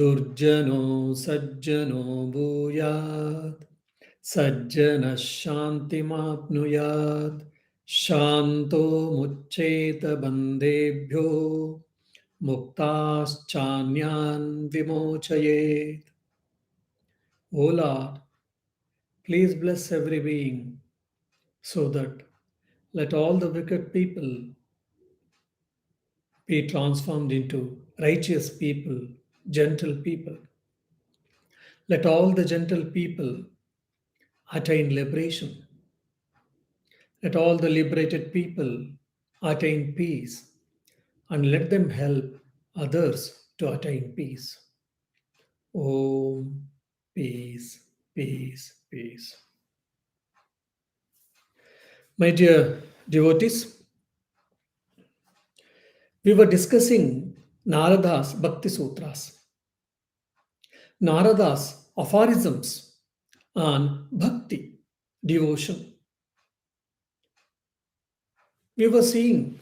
दुर्जनो सज्जनो भूयात् सज्जनः शान्तिमाप्नुयात् शान्तो मुच्चेत बन्धेभ्यो मुक्ताश्चान्यान् विमोचयेत्. O Lord, please bless every being so that let all the wicked people be transformed into righteous people, gentle people. Let all the gentle people attain liberation. Let all the liberated people attain peace and let them help others to attain peace. Om, peace, peace, peace. My dear devotees, we were discussing Narada's Bhakti Sutras, Narada's aphorisms on Bhakti, devotion. We were seeing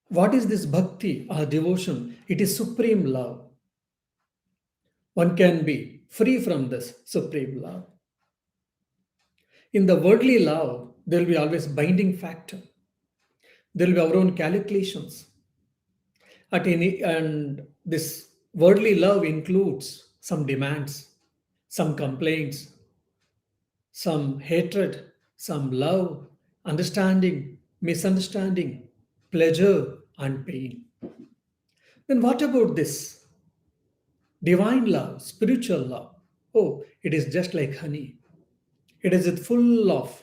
what is this Bhakti or devotion? It is supreme love. One can be free from this supreme love. In the worldly love, there will be always binding factor. There will be our own calculations. And this worldly love includes some demands, some complaints, some hatred, some love, understanding, misunderstanding, pleasure, and pain. Then what about this divine love, spiritual love? Oh, it is just like honey. It is with full of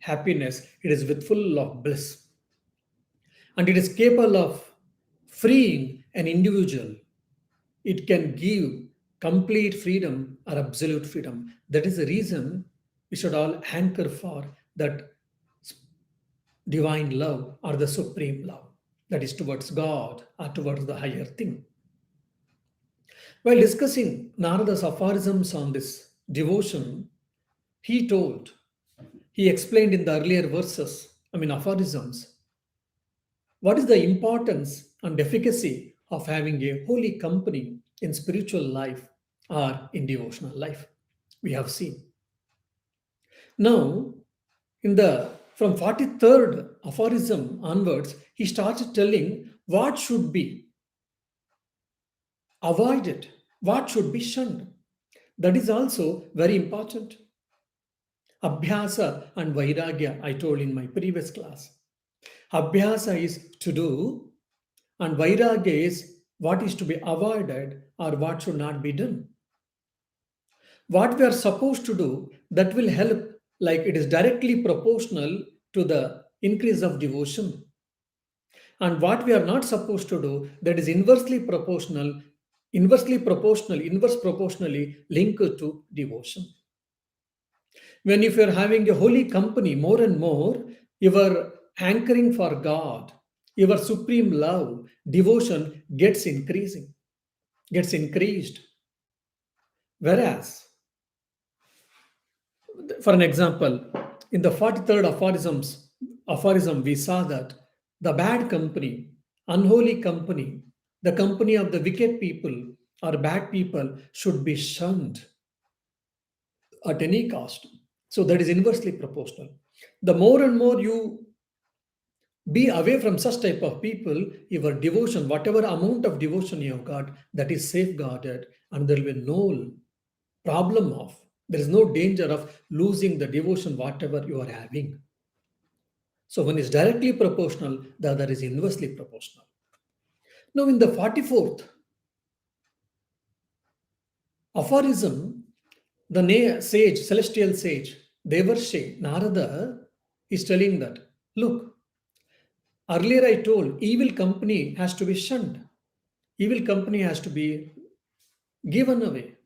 happiness, it is with full of bliss, and it is capable of freeing an individual. It can give complete freedom or absolute freedom. That is the reason we should all hanker for that divine love or the supreme love that is towards God or towards the higher thing. While discussing Narada's aphorisms on this devotion, he explained in the earlier verses, aphorisms, what is the importance and efficacy of having a holy company in spiritual life or in devotional life. We have seen. Now, from 43rd aphorism onwards, he started telling what should be avoided, what should be shunned. That is also very important. Abhyasa and Vairagya, I told in my previous class. Abhyasa is to do, and Vairagya is what is to be avoided or what should not be done. What we are supposed to do, that will help, like it is directly proportional to the increase of devotion. And what we are not supposed to do, that is inverse proportionally linked to devotion. When if you are having a holy company more and more, your hankering for God, your supreme love, devotion gets increased. Whereas, for an example, in the 43rd aphorism, we saw that the bad company, unholy company, the company of the wicked people or bad people should be shunned at any cost. So that is inversely proportional. The more and more you be away from such type of people, your devotion, whatever amount of devotion you have got, that is safeguarded, and there will be no problem of, there is no danger of losing the devotion whatever you are having. So one is directly proportional, the other is inversely proportional. Now in the 44th aphorism, the celestial sage, Devarshi, Narada is telling that, look, earlier I told evil company has to be shunned. Evil company has to be given away.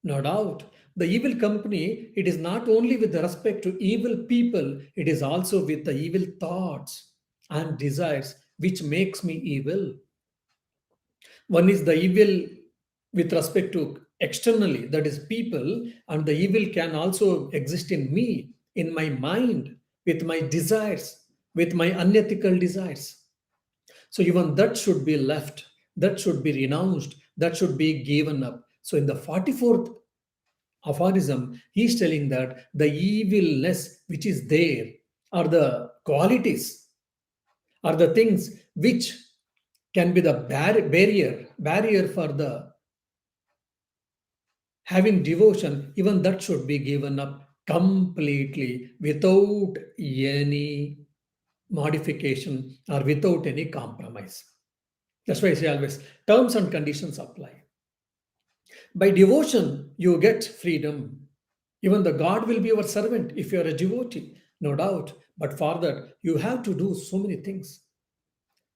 No doubt. The evil company, it is not only with respect to evil people, it is also with the evil thoughts and desires which makes me evil. One is the evil with respect to externally, that is people, and the evil can also exist in me, in my mind, with my desires, with my unethical desires. So even that should be left, that should be renounced, that should be given up. So in the 44th aphorism, he is telling that the evilness which is there are the qualities, are the things which can be the barrier for the having devotion, even that should be given up completely without any modification or without any compromise. That's why I say always terms and conditions apply. By devotion, you get freedom. Even the God will be your servant if you are a devotee, no doubt. But for that, you have to do so many things.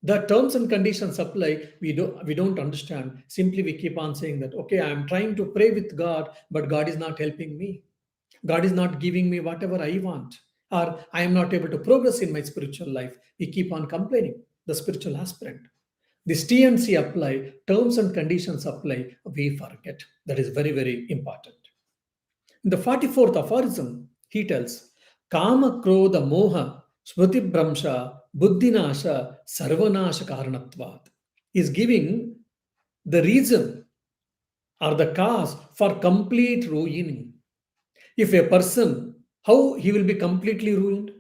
The terms and conditions apply, we don't understand. Simply we keep on saying that, okay, I am trying to pray with God, but God is not helping me. God is not giving me whatever I want, or I am not able to progress in my spiritual life. We keep on complaining, the spiritual aspirant. This TNC apply, terms and conditions apply, we forget. That is very, very important. In the 44th aphorism, he tells, Kama Krodha Moha Smriti Bramsha Buddhinasha Sarvanasha Karanatvat. He is giving the reason or the cause for complete ruining. If a person, how he will be completely ruined?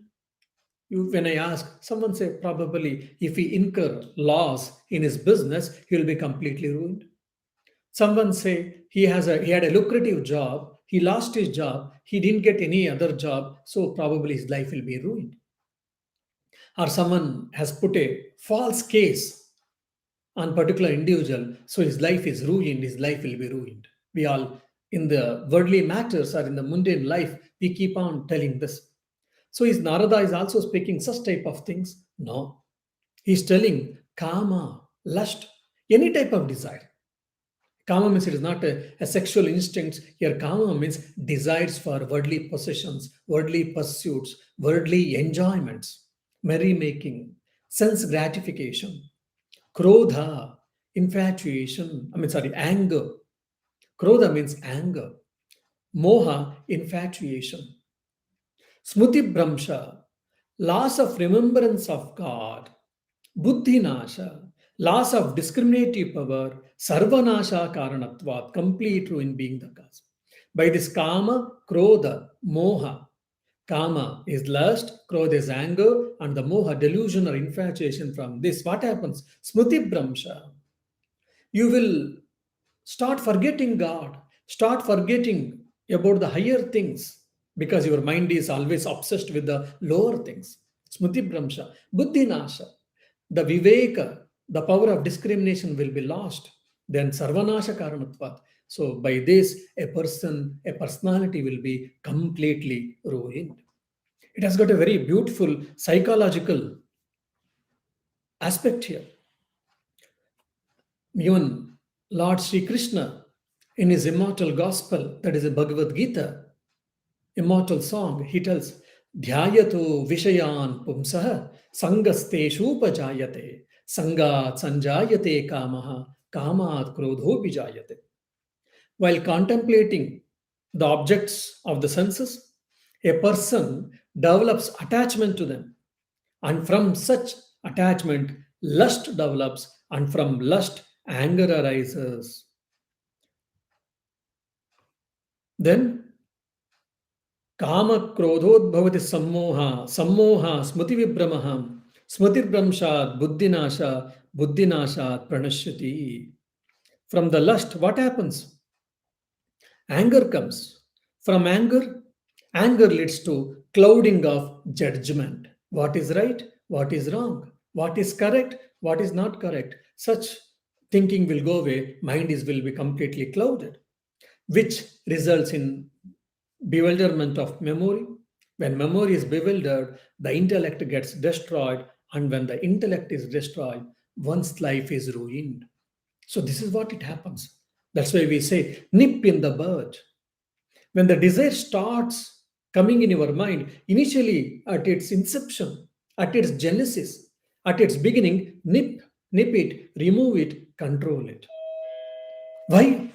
When I ask, someone say probably if he incur loss in his business, he will be completely ruined. Someone say he had a lucrative job, he lost his job, he didn't get any other job, so probably his life will be ruined. Or someone has put a false case on particular individual, so his life is ruined, his life will be ruined. We all in the worldly matters or in the mundane life, we keep on telling this. So is Narada is also speaking such type of things? No. He's telling kama, lust, any type of desire. Kama means it is not a sexual instinct. Here, kama means desires for worldly possessions, worldly pursuits, worldly enjoyments, merrymaking, sense gratification, krodha, infatuation. Anger. Krodha means anger. Moha, infatuation. Smriti Bramsha, loss of remembrance of God. Buddhi Nasha, loss of discriminative power. Sarvanasha Karanatvat, complete ruin being the cause. By this Kama, Krodha, Moha. Kama is lust, Krodha is anger, and the Moha, delusion or infatuation from this. What happens? Smriti Bramsha. You will start forgetting God, start forgetting about the higher things because your mind is always obsessed with the lower things. Smriti Bramsha, Buddhi Nasha, the Viveka, the power of discrimination will be lost. Then Sarvanasha Karanatvat. So, by this, a personality will be completely ruined. It has got a very beautiful psychological aspect here. Even Lord Sri Krishna, in his immortal gospel, that is a Bhagavad Gita, immortal song, he tells, Dhyayato Vishayan Pumsaha Sangasteshupajayate Sangat Sanjayate Kamaha Kamat Krodho Vijayate. While contemplating the objects of the senses, a person develops attachment to them, and from such attachment, lust develops, and from lust, anger arises. Then Kama Krodhodbhavati Sammoha, Sammoha Smriti Vibramaham, Smriti Bramshat, Buddhinasha, Buddhinashat Pranashyati. From the lust, what happens? Anger comes. From anger, anger leads to clouding of judgment. What is right? What is wrong? What is correct? What is not correct? Such thinking will go away. Will be completely clouded, which results in bewilderment of memory. When memory is bewildered, the intellect gets destroyed, and when the intellect is destroyed, one's life is ruined. So, this is what it happens. That's why we say, nip in the bud. When the desire starts coming in your mind, initially at its inception, at its genesis, at its beginning, nip it, remove it, control it. Why?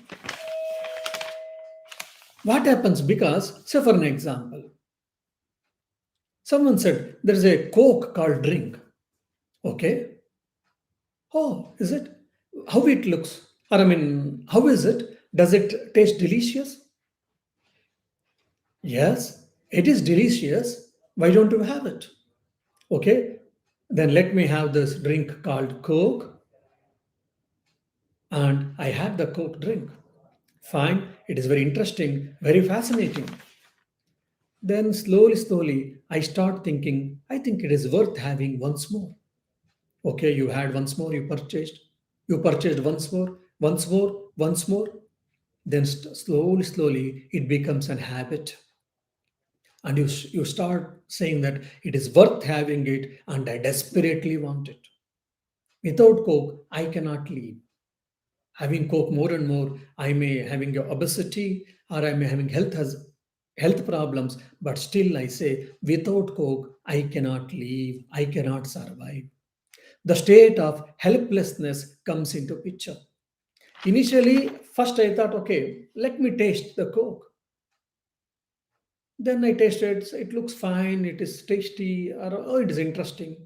What happens? Because, say for an example, someone said there is a Coke called drink. Okay. Oh, is it? How it looks? Or how is it? Does it taste delicious? Yes, it is delicious. Why don't you have it? Okay, then let me have this drink called Coke, and I had the Coke drink. Fine, it is very interesting, very fascinating. Then slowly, I start thinking, I think it is worth having once more. Okay, you had once more, you purchased once more, once more. Then slowly, it becomes an habit. And you start saying that it is worth having it and I desperately want it. Without Coke, I cannot live. Having Coke more and more, I may having obesity or I may having health problems, but still I say without Coke, I cannot live, I cannot survive. The state of helplessness comes into picture. Initially, first I thought, okay, let me taste the Coke. Then I tasted, it looks fine, it is tasty, or oh, it is interesting.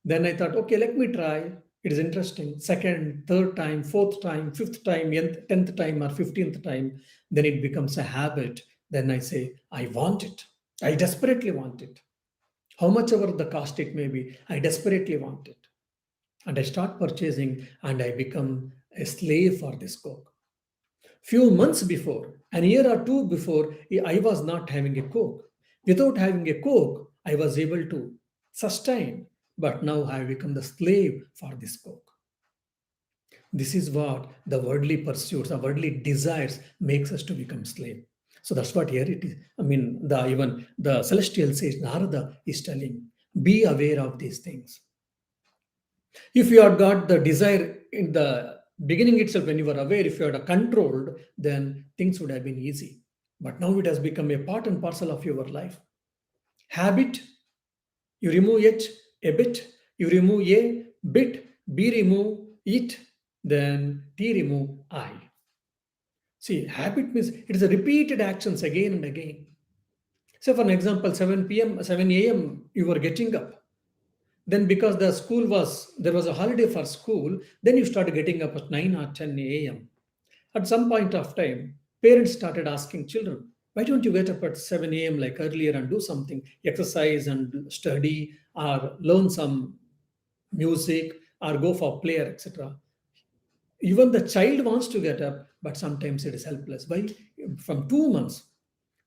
Then I thought, okay, let me try. It is interesting. Second, third time, fourth time, fifth time, tenth time, or 15th time. Then it becomes a habit. Then I say, I want it. I desperately want it. How much ever the cost it may be, I desperately want it. And I start purchasing and I become a slave for this Coke. Few months before, an year or two before, I was not having a Coke. Without having a Coke, I was able to sustain, but now I have become the slave for this Coke. This is what the worldly pursuits, the worldly desires makes us to become slave. So that's what here it is. I mean, the even the celestial sage Narada is telling, be aware of these things. If you had got the desire in the beginning itself, when you were aware, if you had controlled, then things would have been easy. But now it has become a part and parcel of your life. Habit, you remove it a bit, you remove a bit, B remove it, then T remove I. See, habit means it is a repeated actions again and again. So, for an example, 7 p.m., 7 a.m., you were getting up. Then because there was a holiday for school, then you started getting up at 9 or 10 a.m. At some point of time, parents started asking children, why don't you get up at 7 a.m. like earlier and do something, exercise and study or learn some music or go for play, etc. Even the child wants to get up, but sometimes it is helpless. Why? From 2 months,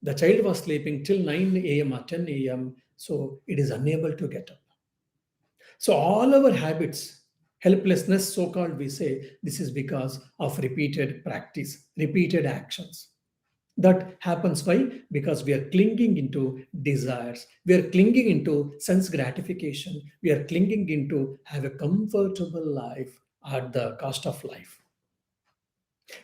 the child was sleeping till 9 a.m. or 10 a.m., so it is unable to get up. So all our habits, helplessness, so called, we say this is because of repeated practice, repeated actions. That happens why? Because we are clinging into desires. We are clinging into sense gratification. We are clinging into have a comfortable life at the cost of life.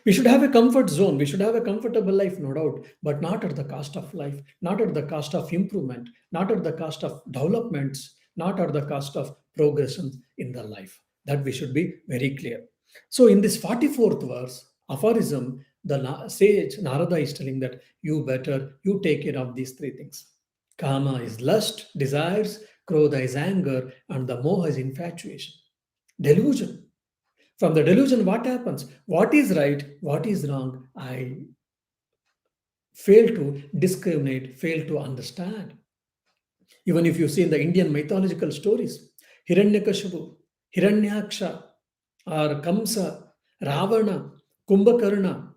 We should have a comfort zone. We should have a comfortable life, no doubt, but not at the cost of life, not at the cost of improvement, not at the cost of developments, not at the cost of progression in the life. That we should be very clear. So, in this 44th verse, aphorism, the sage Narada is telling that you take care of these three things. Kama is lust, desires, Krodha is anger, and the Moha is infatuation. Delusion. From the delusion, what happens? What is right? What is wrong? I fail to discriminate, fail to understand. Even if you see in the Indian mythological stories, Hiranyakashipu, Hiranyaksha, or Kamsa, Ravana, Kumbhakarna,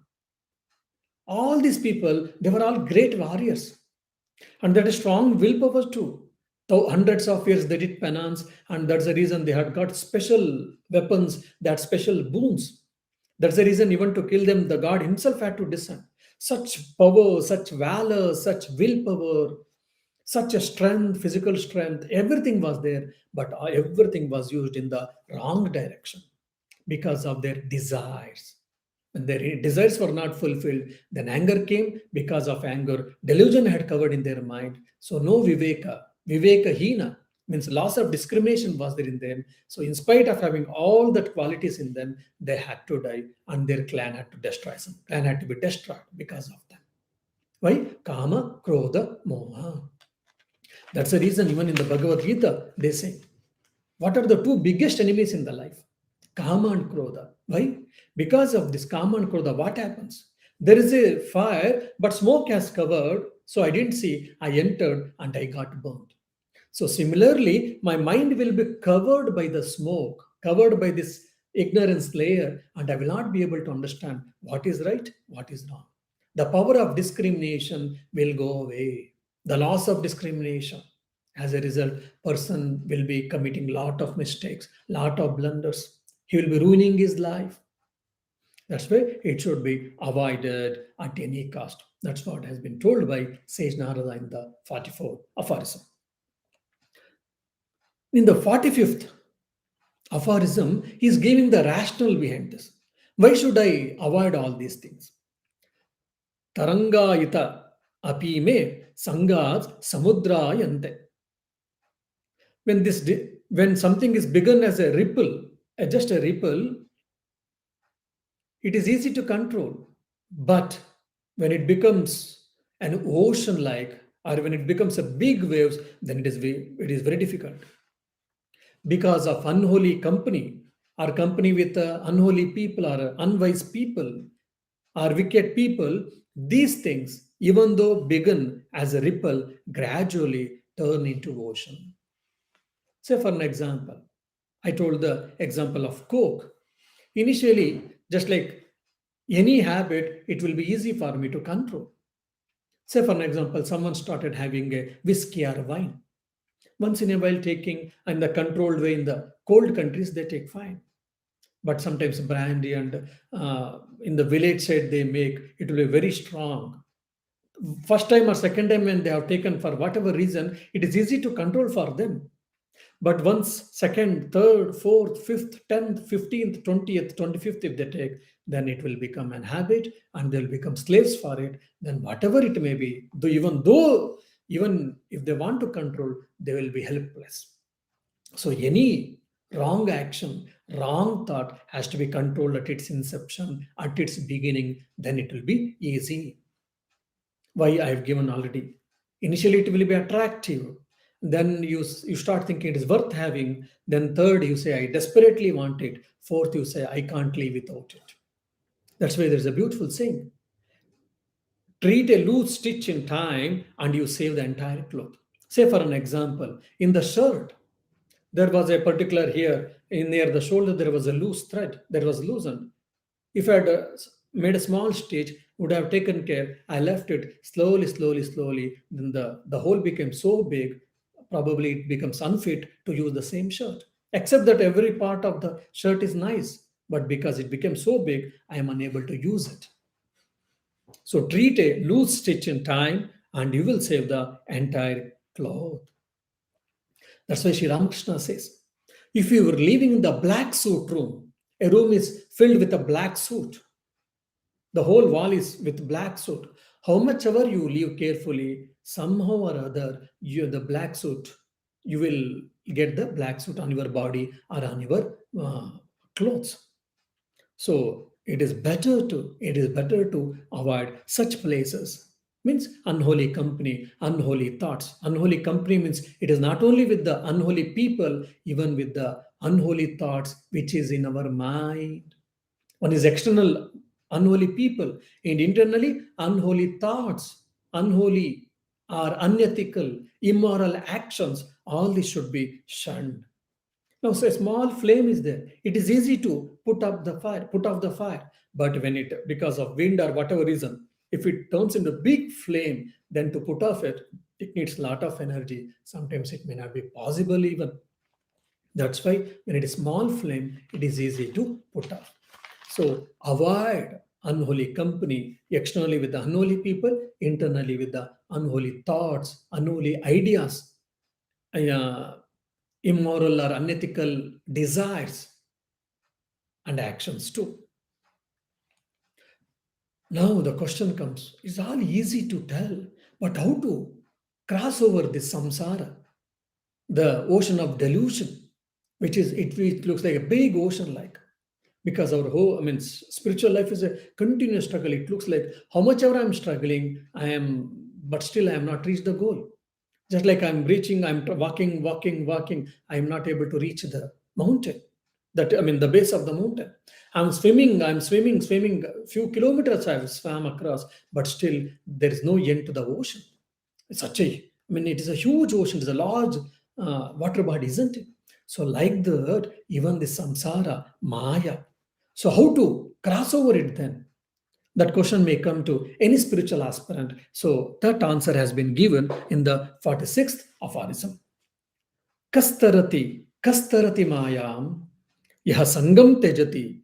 all these people, they were all great warriors. And that is strong willpower too. Though hundreds of years they did penance, and that's the reason they had got special weapons, that special boons. That's the reason even to kill them, the God himself had to descend. Such power, such valor, such willpower, such a strength, physical strength, everything was there, but everything was used in the wrong direction because of their desires. When their desires were not fulfilled, then anger came. Because of anger, delusion had covered in their mind. So no viveka, viveka hina means loss of discrimination was there in them. So in spite of having all that qualities in them, they had to die, and their clan had to destroy some. Clan had to be destroyed because of them. Why? Kama, Krodha, Moha. That's the reason even in the Bhagavad Gita, they say, what are the two biggest enemies in the life? Kama and Krodha. Why? Because of this Kama and Krodha, what happens? There is a fire, but smoke has covered, so I didn't see. I entered and I got burned. So, similarly, my mind will be covered by the smoke, covered by this ignorance layer, and I will not be able to understand what is right, what is wrong. The power of discrimination will go away. The loss of discrimination. As a result, person will be committing lot of mistakes, lot of blunders. He will be ruining his life. That's why it should be avoided at any cost. That's what has been told by Sage Narada in the 44 aphorism. In the 45th aphorism, he is giving the rationale behind this. Why should I avoid all these things? Tarangayita apime sangas samudrayante. When something is begun as a ripple, just a ripple, it is easy to control. But when it becomes an ocean like, or when it becomes a big waves, then it is very difficult. Because of unholy company, or company with unholy people, or unwise people, or wicked people, these things, even though begin as a ripple, gradually turn into ocean. Say, for an example, I told the example of Coke. Initially, just like any habit, it will be easy for me to control. Say, for an example, someone started having a whiskey or wine. Once in a while, taking in the controlled way in the cold countries, they take fine. But sometimes brandy and in the village side they make it will be very strong. First time or second time when they have taken for whatever reason, it is easy to control for them. But once, second, third, fourth, fifth, 10th, 15th, 20th, 25th, if they take, then it will become an habit and they'll become slaves for it. Then, whatever it may be, even if they want to control, they will be helpless. So, any wrong action, wrong thought has to be controlled at its inception, at its beginning, then it will be easy. Why I have given already. Initially, it will be attractive. Then you start thinking it is worth having. Then third, you say I desperately want it. Fourth, you say I can't live without it. That's why there's a beautiful saying: treat a loose stitch in time, and you save the entire cloth. Say for an example, in the shirt, there was a particular here in near the shoulder. There was a loose thread. There was loosened. If I had made a small stitch, would have taken care. I left it slowly, slowly, slowly. Then the hole became so big, probably it becomes unfit to use the same shirt. Except that every part of the shirt is nice, but because it became so big, I am unable to use it. So treat a loose stitch in time, and you will save the entire cloth. That's why Sri Ramakrishna says, if you were living in the black suit room, a room is filled with a black suit, the whole wall is with black soot. How much ever you live carefully, somehow or other, the black soot, you will get the black soot on your body or on your clothes. So it is better to avoid such places. Means unholy company, unholy thoughts. Unholy company means it is not only with the unholy people, even with the unholy thoughts which is in our mind. One is external unholy people, and internally unholy thoughts, unholy or unethical, immoral actions. All this should be shunned. Now, so a small flame is there. It is easy to put off the fire. But when it, because of wind or whatever reason, if it turns into big flame, then to put off it, it needs a lot of energy. Sometimes it may not be possible even. That's why when it is small flame, it is easy to put off. So avoid unholy company, externally with the unholy people, internally with the unholy thoughts, unholy ideas, uh, immoral or unethical desires and actions too. Now the question comes, it's all easy to tell, but how to cross over this samsara, the ocean of delusion, which looks like a big ocean like. Because our whole, I mean, spiritual life is a continuous struggle. It looks like how much ever I'm struggling, but still I am not reached the goal. Just like I'm walking, walking, walking, I am not able to reach the mountain. The base of the mountain. I'm swimming. A few kilometers I've swam across, but still there is no end to the ocean. It's such a, I mean, it is a huge ocean. It is a large water body, isn't it? So, like the earth, even the samsara, Maya. So, how to cross over it then? That question may come to any spiritual aspirant. So, that answer has been given in the 46th aphorism. Kastarati mayam यह संगम त्यजति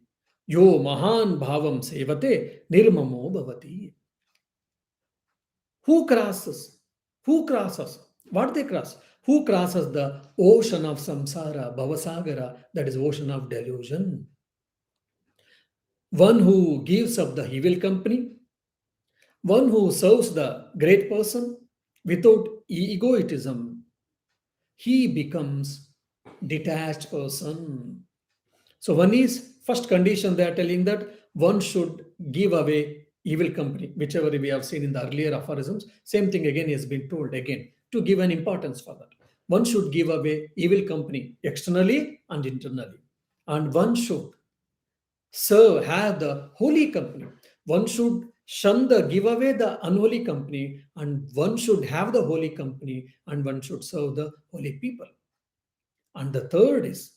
यो महान भावम सेवते निर्ममो भवति. Who crosses? Who crosses? What they cross? Who crosses the ocean of samsara, bhavasagara, that is ocean of delusion? One who gives up the evil company, one who serves the great person without egoism, he becomes detached person. So one is first condition they are telling that one should give away evil company, whichever we have seen in the earlier aphorisms. Same thing again has been told again to give an importance for that. One should give away evil company externally and internally, and one should serve have the holy company. One should shun the give away the unholy company, and one should have the holy company, and one should serve the holy people. And the third is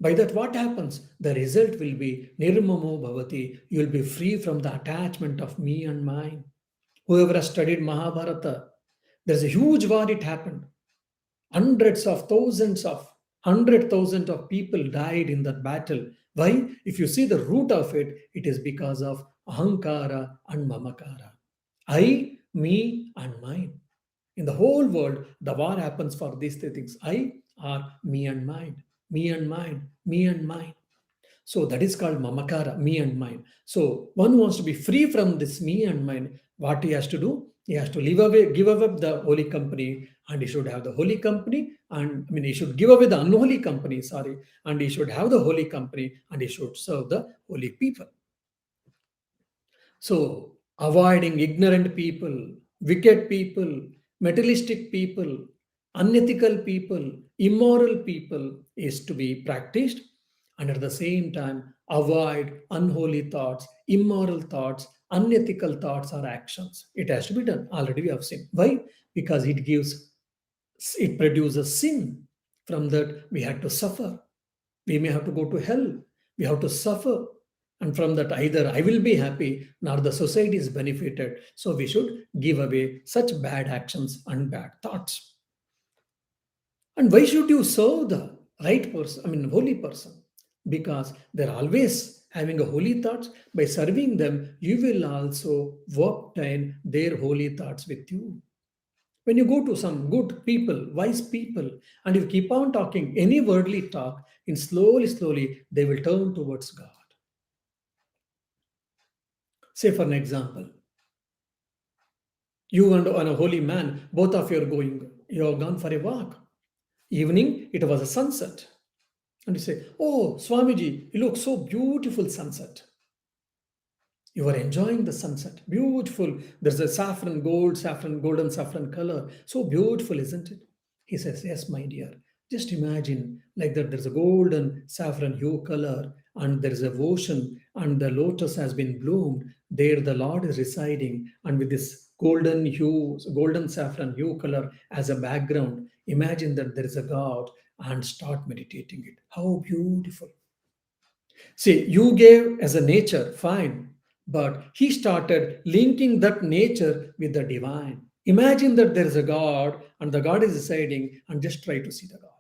by that, what happens? The result will be nirmamo bhavati. You will be free from the attachment of me and mine. Whoever has studied Mahabharata, there's a huge war. It happened. Hundreds of thousands of 100,000 of people died in that battle. Why? If you see the root of it, it is because of ahankara and mamakara. I, me, and mine. In the whole world, the war happens for these three things. I are me and mine, me and mine, me and mine. So that is called mamakara, me and mine. So one wants to be free from this me and mine. What he has to do? He has to give up the holy company, and he should have the holy company. And I mean, he should give away the unholy company, sorry, and he should have the holy company, and he should serve the holy people. So, avoiding ignorant people, wicked people, materialistic people, unethical people, immoral people is to be practiced, and at the same time, avoid unholy thoughts, immoral thoughts, unethical thoughts or actions. It has to be done. Already we have seen. Why? Because it produces sin. From that, we had to suffer. We may have to go to hell. We have to suffer. And from that, either I will be happy nor the society is benefited. So we should give away such bad actions and bad thoughts. And why should you serve the right person, I mean, holy person? Because they're always having a holy thoughts. By serving them, you will also obtain their holy thoughts with you. When you go to some good people, wise people, and you keep on talking any worldly talk, in slowly, they will turn towards God. Say, for an example, you and a holy man, both of you are going, you have gone for a walk. Evening, it was a sunset. And you say, oh, Swamiji, you look so beautiful sunset. You are enjoying the sunset. Beautiful. There's a golden saffron color. So beautiful, isn't it? He says, yes, my dear. Just imagine like that there's a golden saffron hue color and there is a ocean and the lotus has been bloomed. There the Lord is residing, and with this golden saffron hue color as a background, imagine that there is a God and start meditating it. How beautiful. See, you gave as a nature, fine, but he started linking that nature with the divine. Imagine that there is a God and the God is residing, and just try to see the God.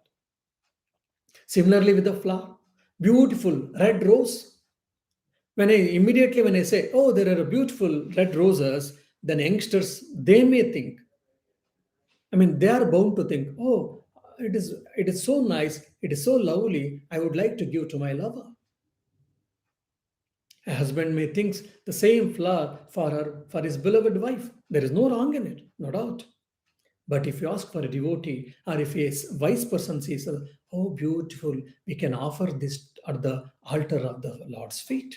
Similarly, with the flower, beautiful red rose. When I say, oh, there are beautiful red roses, then youngsters, they may think, I mean, they are bound to think, oh, it is so nice, it is so lovely, I would like to give to my lover. A husband may think the same flower for his beloved wife. There is no wrong in it, no doubt. But if you ask for a devotee, or if a wise person says, oh, beautiful, we can offer this at the altar of the Lord's feet.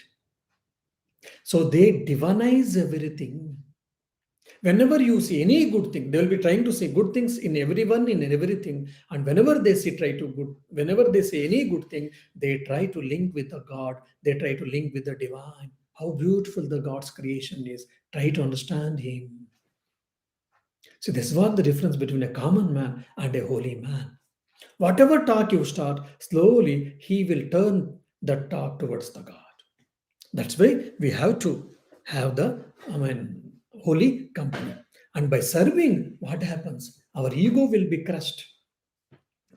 So they divinize everything. Whenever you see any good thing, they will be trying to say good things in everyone, in everything. And whenever they see try to good, whenever they say any good thing, they try to link with the God, they try to link with the divine. How beautiful the God's creation is. Try to understand Him. So this is what the difference between a common man and a holy man. Whatever talk you start, slowly he will turn that talk towards the God. That's why we have to have the, holy company. And by serving, what happens? Our ego will be crushed.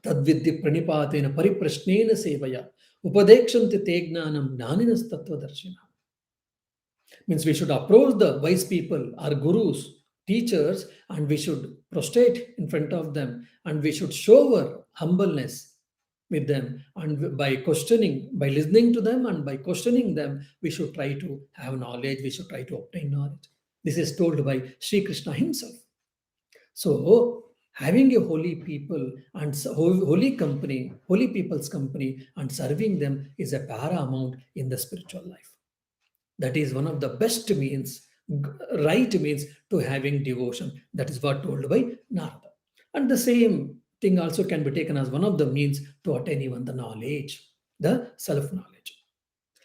Tadvidhi pranipatena pariprashnena sevaya upadekshante te gnanam gnaninas tattvadarshina. Means we should approach the wise people, our gurus, teachers, and we should prostrate in front of them, and we should show our humbleness with them. And by questioning, by listening to them, and by questioning them, we should try to have knowledge, we should try to obtain knowledge. This is told by Sri Krishna himself. So, having a holy people and holy company, holy people's company, and serving them is a paramount in the spiritual life. That is one of the best means, right means to having devotion. That is what told by Narada. And the same thing also can be taken as one of the means to attain even the knowledge, the self knowledge.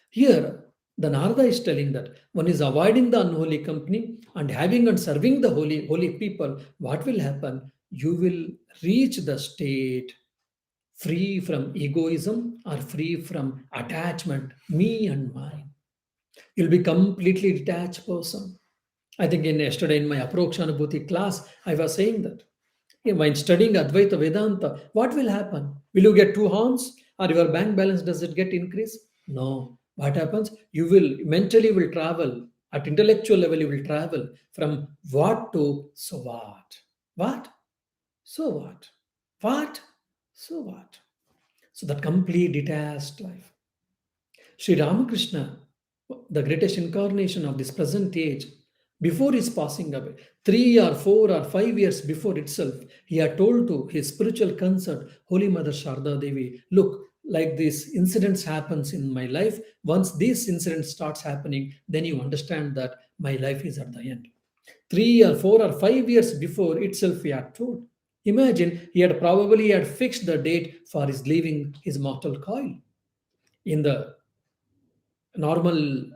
Here, the Narada is telling that one is avoiding the unholy company and having and serving the holy people. What will happen? You will reach the state free from egoism or free from attachment, me and mine. You'll be completely detached person. I think in yesterday in my Aprokshanubhuti class, I was saying that. When studying Advaita Vedanta, what will happen? Will you get two horns or your bank balance does it get increased? No. What happens? You will mentally will travel at intellectual level. You will travel from what to so what. What? So what? What? So what? So that complete detached life. Sri Ramakrishna, the greatest incarnation of this present age, before his passing away, 3 or 4 or 5 years before itself, he had told to his spiritual consort, Holy Mother Sharda Devi, look, like these incidents happens in my life, once this incident starts happening, then you understand that my life is at the end. 3 or 4 or 5 years before itself, he had told. Imagine he had probably had fixed the date for his leaving his mortal coil. In the normal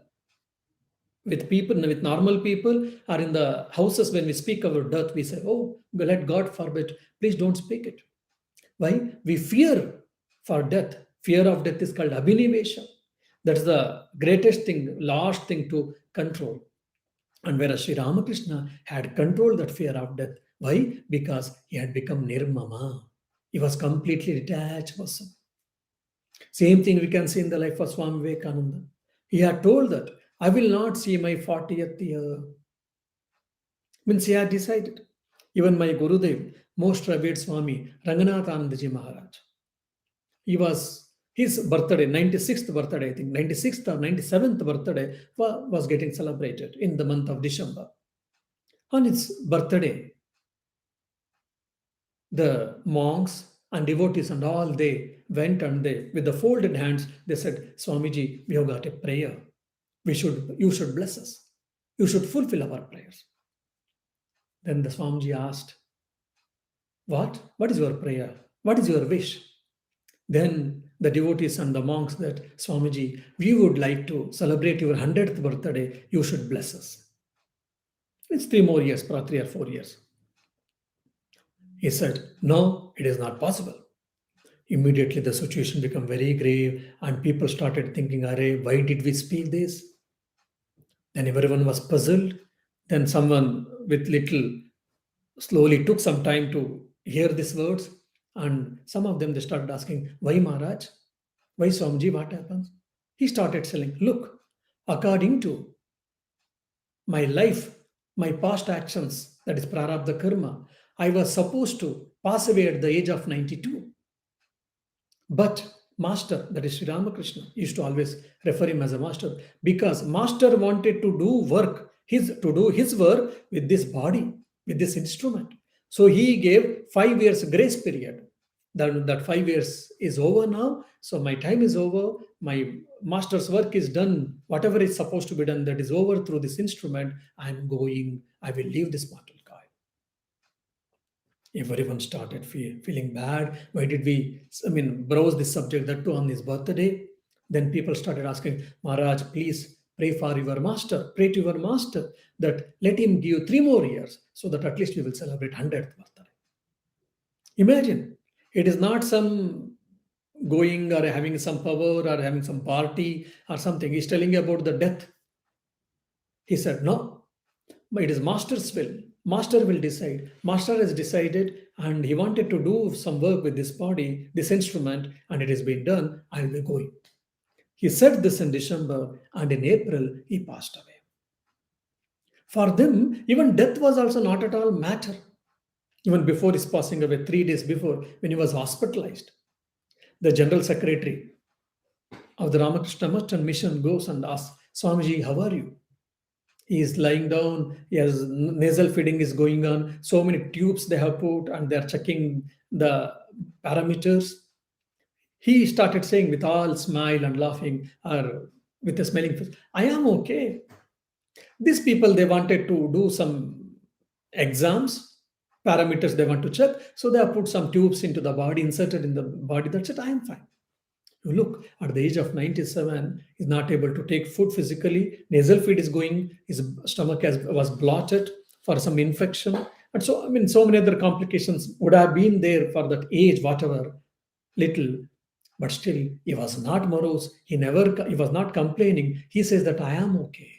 with normal people or in the houses when we speak about death we say, oh, let God forbid, please don't speak it. Why? We fear for death. Fear of death is called abhinivesha. That's the greatest thing, last thing to control. And whereas Sri Ramakrishna had controlled that fear of death. Why? Because he had become nirmama. He was completely detached person. Same thing we can see in the life of Swami Vivekananda. He had told that I will not see my 40th year. Means he had decided. Even my Gurudev, most revered Swami, Ranganathanandaji Maharaj, he was his birthday, 96th birthday, I think, 96th or 97th birthday was getting celebrated in the month of December. On his birthday, the monks and devotees and all they went and they, with the folded hands, they said, Swamiji, we have got a prayer. You should bless us. You should fulfill our prayers. Then the Swamiji asked, what? What is your prayer? What is your wish? Then the devotees and the monks that, Swamiji, we would like to celebrate your 100th birthday. You should bless us. It's 3 more years, 3 or 4 years. He said, no, it is not possible. Immediately the situation became very grave and people started thinking, Array, why did we speak this? Then everyone was puzzled. Then someone with little slowly took some time to hear these words. And some of them they started asking, why Maharaj? Why Swamiji? What happens? He started saying, look, according to my life, my past actions, that is prarabdha karma, I was supposed to pass away at the age of 92. But master, that is Sri Ramakrishna, used to always refer him as a master because master wanted to do his work with this body, with this instrument. So he gave 5 years grace period. That 5 years is over now. So my time is over. My master's work is done. Whatever is supposed to be done, that is over through this instrument. I'm going. I will leave this mortal coil. Everyone started feeling bad. Why did we, browse this subject that too on his birthday? Then people started asking, Maharaj, please pray for your master, pray to your master that let him give 3 more years so that at least we will celebrate 100th birthday. Imagine, it is not some going or having some power or having some party or something. He's telling about the death. He said, no, it is master's will. Master will decide. Master has decided and he wanted to do some work with this body, this instrument, and it has been done. I will be going. He said this in December, and in April, he passed away. For them, even death was also not at all matter. Even before his passing away, 3 days before, when he was hospitalized, the general secretary of the Ramakrishna Mission goes and asks, Swamiji, how are you? He is lying down, he has nasal feeding is going on, so many tubes they have put, and they are checking the parameters. He started saying with all smile and laughing, or with a smiling face, I am okay. These people, they wanted to do some exams, parameters they want to check, so they have put some tubes into the body, inserted in the body. That's it, I am fine. You look, at the age of 97, he's not able to take food physically. Nasal feed is going, his stomach was blotted for some infection. And so, so many other complications would have been there for that age, whatever, little. But still, he was not morose. He was not complaining. He says that I am okay.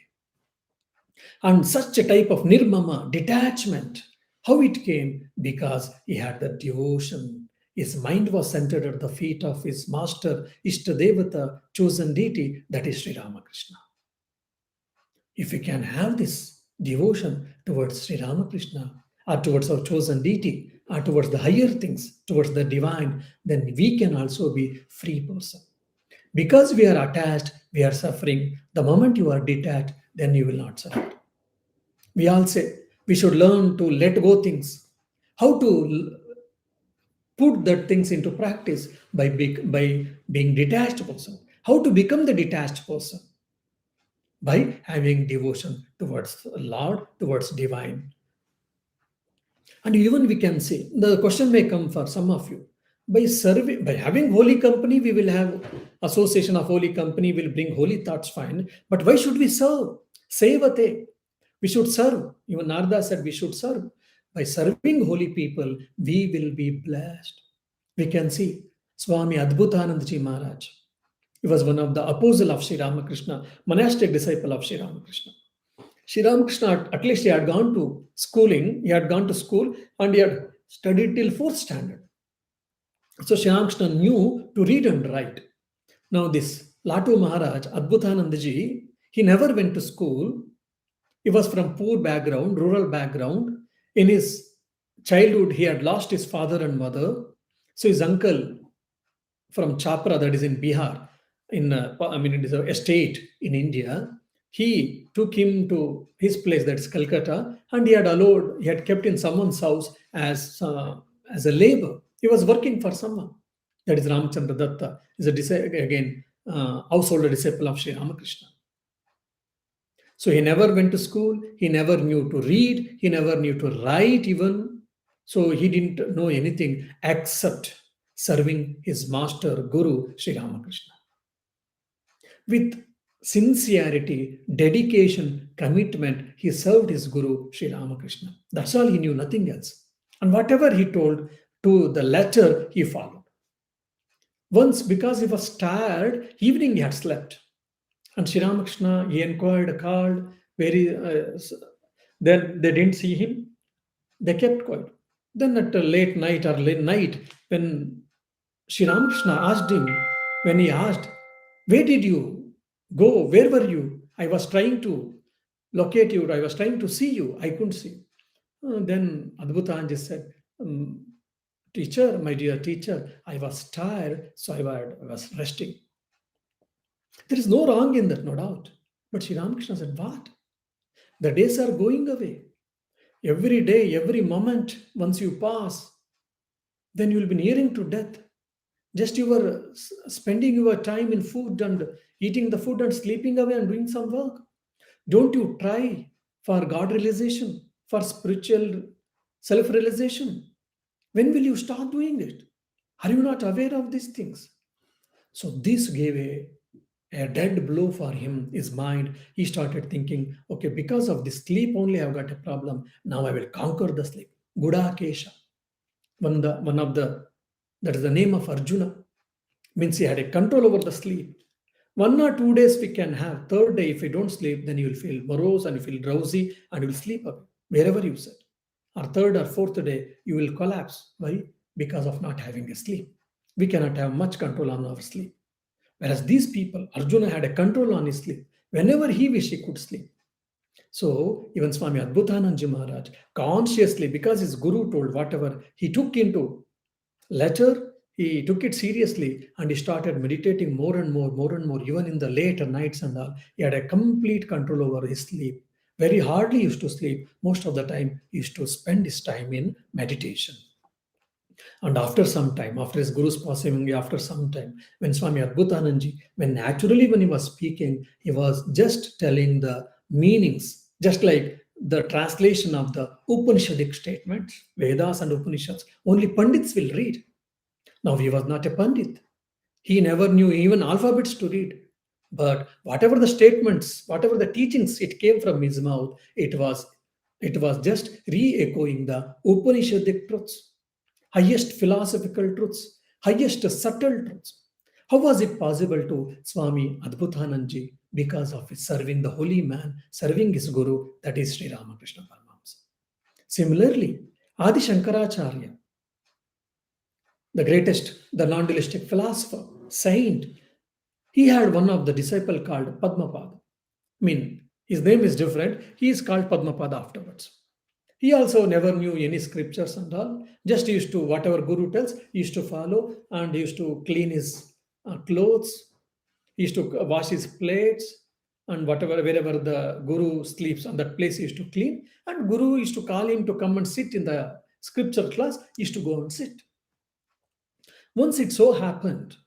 And such a type of nirmama, detachment, how it came? Because he had the devotion. His mind was centered at the feet of his master, Ishtadevata, chosen deity, that is Sri Ramakrishna. If we can have this devotion towards Sri Ramakrishna, or towards our chosen deity, or towards the higher things, towards the divine, then we can also be free person. Because we are attached, we are suffering. The moment you are detached, then you will not suffer. We all say we should learn to let go things. How to put that things into practice? By being detached person. How to become the detached person? By having devotion towards Lord, towards divine. And even we can say, the question may come for some of you, by having holy company, we will have association of holy company, will bring holy thoughts, fine. But why should we serve? Sevate. We should serve. Even Narada said we should serve. By serving holy people, we will be blessed. We can see Swami Adbhutanandaji Maharaj. He was one of the apostle of Sri Ramakrishna, monastic disciple of Sri Ramakrishna. Sri Ramakrishna, at least he had gone to schooling, he had gone to school and he had studied till 4th standard. So Sri Ramakrishna knew to read and write. Now this Latu Maharaj, Adbhutanandaji, he never went to school. He was from poor background, rural background. In his childhood, he had lost his father and mother. So his uncle from Chapra, that is in Bihar, it is a state in India. He took him to his place, that's Calcutta, and he had kept in someone's house as a labor. He was working for someone. That is Ramchandra Datta. Is householder disciple of Sri Ramakrishna. So he never went to school. He never knew to read. He never knew to write even. So he didn't know anything except serving his master, Guru, Sri Ramakrishna. With sincerity, dedication, commitment, he served his Guru, Sri Ramakrishna. That's all he knew, nothing else. And whatever he told, to the letter, he followed. Once, because he was tired, evening he had slept. And Sri Ramakrishna, he inquired, called, then they didn't see him. They kept quiet. Then at a late night, when Sri Ramakrishna asked him, when he asked, where did you go? Where were you? I was trying to locate you. I was trying to see you. I couldn't see. Then Adbhutanji said, teacher, my dear teacher, I was tired, so I was resting. There is no wrong in that, no doubt. But Sri Ramakrishna said, what? The days are going away. Every day, every moment, once you pass, then you will be nearing to death. Just you were spending your time in food and eating the food and sleeping away and doing some work. Don't you try for God realization, for spiritual self realization? When will you start doing it? Are you not aware of these things? So this gave a dead blow for him, his mind. He started thinking, okay, because of this sleep only I've got a problem. Now I will conquer the sleep. Gudakesha, one of the that is the name of Arjuna, means he had a control over the sleep. 1 or 2 days we can have. Third day, if you don't sleep, then you will feel morose and you feel drowsy and you will sleep away, wherever you sit. Or third or fourth day, you will collapse. Why? Because of not having a sleep. We cannot have much control on our sleep. Whereas these people, Arjuna had a control on his sleep. Whenever he wished, he could sleep. So even Swami Adbhutananji Maharaj, consciously, because his guru told whatever, he took into later, he took it seriously and he started meditating more and more, even in the later nights and all. He had a complete control over his sleep. Very hardly used to sleep. Most of the time, he used to spend his time in meditation. And after some time, after his guru's passing, after some time, when Swami Adbhutananji, when he was speaking, he was just telling the meanings, just like the translation of the Upanishadic statements, Vedas and Upanishads. Only Pandits will read. Now, he was not a Pandit. He never knew even alphabets to read. But whatever the statements, whatever the teachings, it came from his mouth, it was just re-echoing the Upanishadic truths, highest philosophical truths, highest subtle truths. How was it possible to Swami Adbhutananji? Because of his serving the holy man, serving his guru, that is Sri Ramakrishna Paramahamsa. Similarly, Adi Shankaracharya, the greatest, the non-dualistic philosopher, saint, he had one of the disciple called Padmapada. I mean, his name is different. He is called Padmapada afterwards. He also never knew any scriptures and all. Just used to, whatever Guru tells, he used to follow and he used to clean his clothes. He used to wash his plates and whatever, wherever the Guru sleeps on that place, he used to clean. And Guru used to call him to come and sit in the scripture class. He used to go and sit. Once it so happened,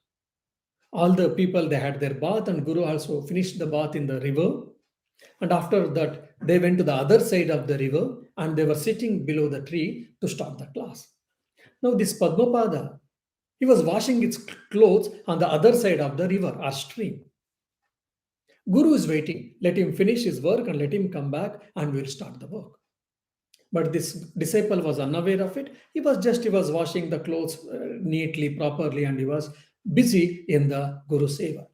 all the people they had their bath, and Guru also finished the bath in the river. And after that, they went to the other side of the river and they were sitting below the tree to start the class. Now, this Padmapada, he was washing his clothes on the other side of the river or stream. Guru is waiting. Let him finish his work and let him come back and we'll start the work. But this disciple was unaware of it. He was washing the clothes neatly, properly, and he was busy in the Guru Seva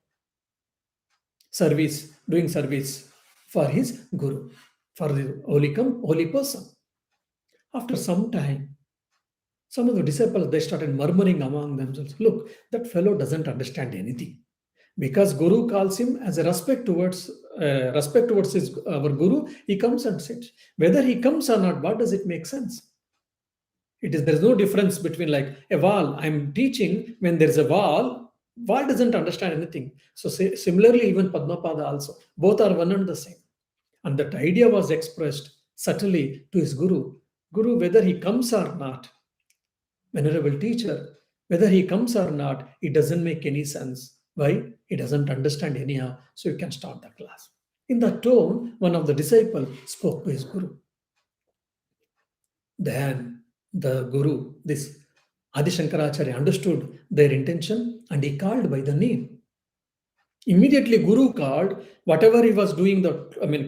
service, doing service for his Guru, for the holy person. After some time, some of the disciples they started murmuring among themselves, look, that fellow doesn't understand anything. Because Guru calls him as a respect towards his our Guru, he comes and sits. Whether he comes or not, what does it make sense? There's no difference between like a wall. I'm teaching when there's a wall doesn't understand anything. So similarly, even Padmapada also, both are one and the same. And that idea was expressed subtly to his Guru. Guru, whether he comes or not, venerable teacher, whether he comes or not, it doesn't make any sense. Why? He doesn't understand anyhow, so you can start the class. In that tone, one of the disciples spoke to his Guru. Then the Guru, this Adi Shankaracharya, understood their intention and he called by the name. Immediately, Guru called, whatever he was doing,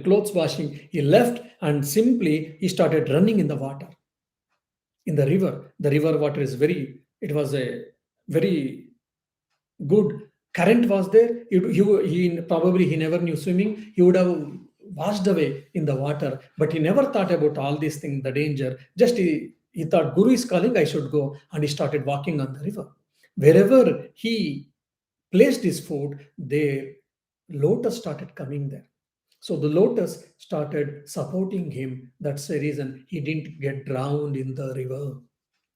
clothes washing, he left and simply he started running in the water, in the river. The river water it was a very good current was there. He never knew swimming. He would have washed away in the water, but he never thought about all these things, the danger. Just he thought, Guru is calling, I should go. And he started walking on the river. Wherever he placed his foot, the lotus started coming there. So the lotus started supporting him. That's the reason he didn't get drowned in the river.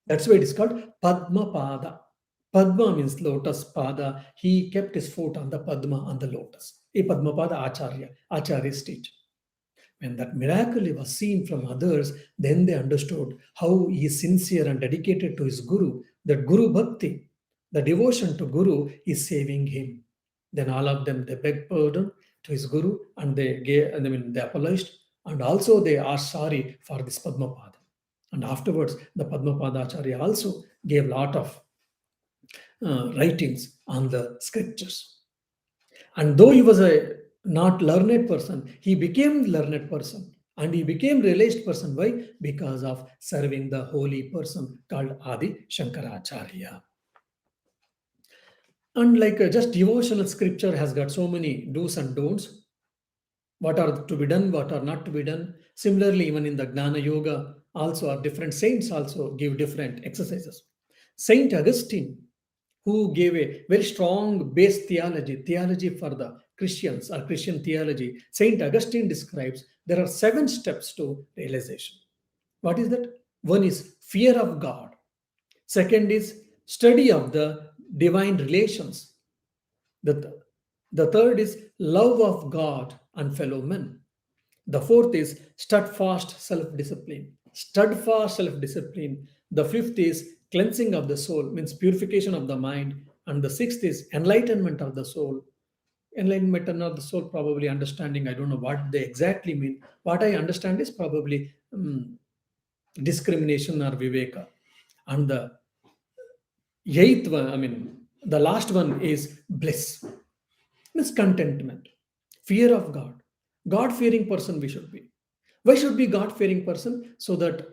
That's why it is called Padma Pada. Padma means lotus, Pada. He kept his foot on the Padma, on the lotus. A Padma Pada Acharya, Acharya's teacher. When that miracle was seen from others, then they understood how he is sincere and dedicated to his Guru, that Guru Bhakti, the devotion to Guru is saving him. Then all of them they begged pardon to his Guru and they gave, I mean, they apologized and also they asked sorry for this Padmapada. And afterwards, the Padmapada Acharya also gave a lot of writings on the scriptures. And though he was a not learned person, he became learned person and he became realized person. Why? Because of serving the holy person called Adi Shankaracharya. And like just devotional scripture has got so many do's and don'ts, what are to be done, what are not to be done. Similarly, even in the Gnana Yoga, also our different saints also give different exercises. Saint Augustine, who gave a very strong base theology for the Christians or Christian theology, Saint Augustine describes there are 7 steps to realization. What is that? One is fear of God. Second is study of the divine relations. The, the third is love of God and fellow men. The fourth is steadfast self discipline. Steadfast self discipline. The fifth is cleansing of the soul, means purification of the mind. And the sixth is enlightenment of the soul. Enlightenment of the soul, probably understanding. I don't know what they exactly mean. What I understand is probably discrimination or viveka. And the eighth one, I mean, the last one is bliss, means contentment, fear of God. God fearing person we should be. Why should be God fearing person? So that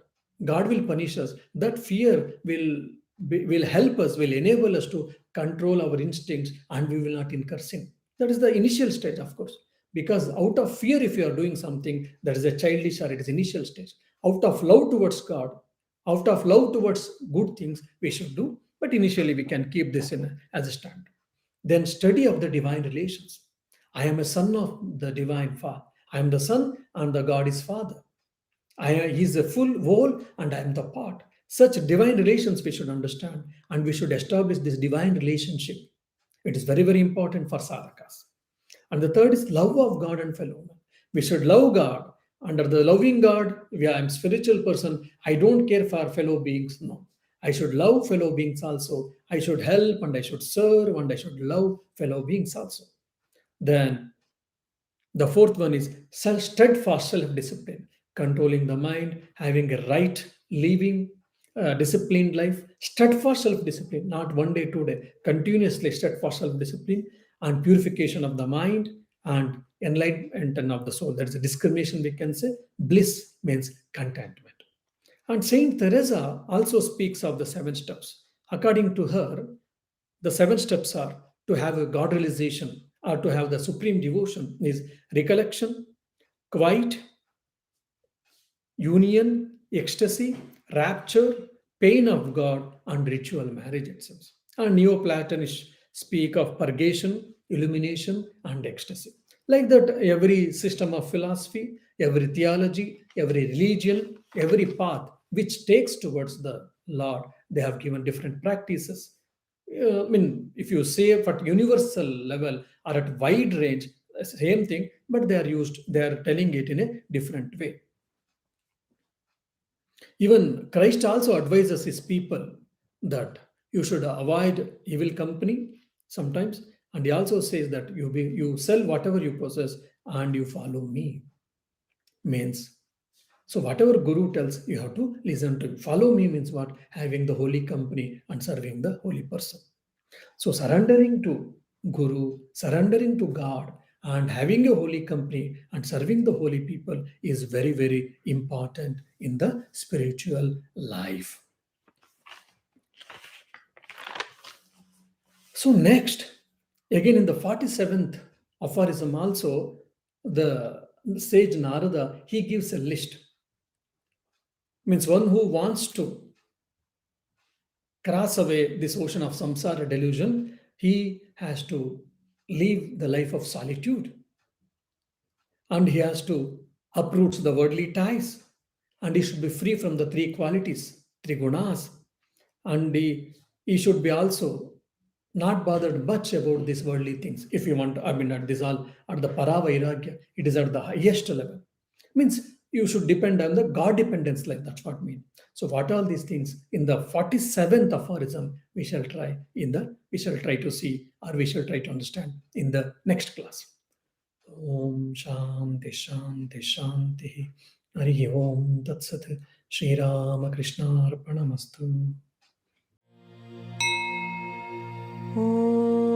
God will punish us. That fear will help us, will enable us to control our instincts and we will not incur sin. That is the initial stage, of course. Because out of fear, if you are doing something, that is a childish or it is initial stage. Out of love towards God, out of love towards good things, we should do. But initially, we can keep this in as a standard. Then study of the divine relations. I am a son of the divine Father. I am the son and the God is Father. He is the full whole and I am the part. Such divine relations we should understand and we should establish this divine relationship. It is very, very important for sadhakas. And the third is love of God and fellow man. We should love God. Under the loving God, I am a spiritual person. I don't care for fellow beings. No. I should love fellow beings also. I should help and I should serve and I should love fellow beings also. Then the fourth one is steadfast self-discipline, controlling the mind, having a right living, disciplined life, steadfast self-discipline, not one day, 2 day, continuously steadfast self-discipline and purification of the mind and enlightenment of the soul. That is a discrimination we can say. Bliss means contentment. And Saint Teresa also speaks of the 7 steps. According to her, the 7 steps are to have a God realization or to have the supreme devotion is recollection, quiet, union, ecstasy, rapture, pain of God, and ritual marriage, it seems. And Neoplatonists speak of purgation, illumination, and ecstasy. Like that, every system of philosophy, every theology, every religion, every path which takes towards the Lord, they have given different practices. I mean, if you say at universal level or at wide range, same thing, but they are telling it in a different way. Even Christ also advises his people that you should avoid evil company sometimes, and he also says that you sell whatever you possess and you follow me. Means so whatever Guru tells, you have to listen to him. Follow me means what? Having the holy company and serving the holy person. So surrendering to Guru, surrendering to God, and having a holy company and serving the holy people is very, very important in the spiritual life. So next, again in the 47th aphorism also, the sage Narada, he gives a list. Means one who wants to cross away this ocean of samsara delusion, he has to live the life of solitude and he has to uproot the worldly ties and he should be free from the 3 qualities, 3 gunas, and he should be also not bothered much about these worldly things. If you want, I mean, at this all at the paravairagya, it is at the highest level. Means you should depend on the God dependence, like that's what I mean. So what all these things in the 47th aphorism we shall try to see, or we shall try to understand in the next class. Om Shanti Shanti Shanti. Hari Om Tat Sat. Shri Rama Krishna Arpanamastu. Om